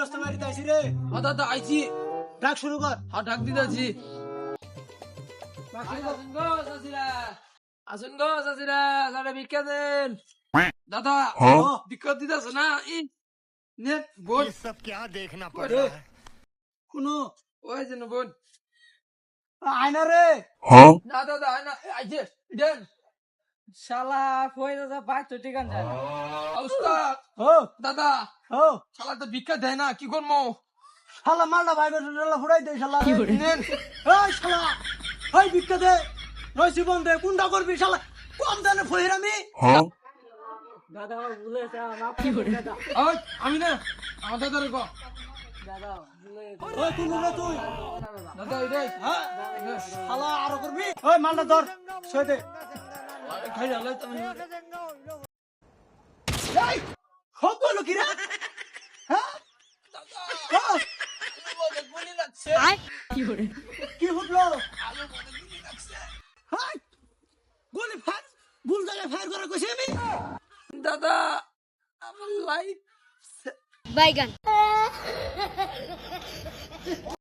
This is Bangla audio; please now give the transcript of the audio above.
রস্তা মারি দাইছি রে। দাদা আইছি। ডাক শুরু কর। হ্যাঁ ডাক দিতেছি। আসুন গো চাচিরা, সারা ভিক্ষা দেন। দাদা ভিক্ষা দিতেছে না। নেট বোন ये सब क्या देखना पड़ रहा है। শুনো ওই জন্য বোন। আয়না রে। না দাদা আয়না আইছে দেন। শালা কই দাদা ভাই তো ঠিকান যায় না। উস্তাদ ও দাদা ও শালা তো ভিক্ষা দেয় না, কি করবো? শালা মালটা ভাই বেটা ফুড়াই দে শালা। নেন। এই শালা এই ভিক্ষা দে রইছি বন্ধে কোনটা করবি শালা কম দানে ফহির আমি। দাদা আমার ভুলে গেছে মাফ করে দিন দাদা। ওই আমি না আমার দাদারে কো। দাদা ভুলে গেছে। ওই কোন রে তুই? দাদা এটাই হ্যাঁ শালা আরো করবি। ওই মালটা ধর ছয় দে। খাই আলাই তুমি। এই খব বলো কি রে? হ্যাঁ ও, গুলি লাগছে। কি হলো? আলু মনে গুলি লাগছে। হাই গুলি ফায়ার ভুল জায়গায় ফায়ার করা কইছি আমি। দাদা আমার লাইফ বাইগান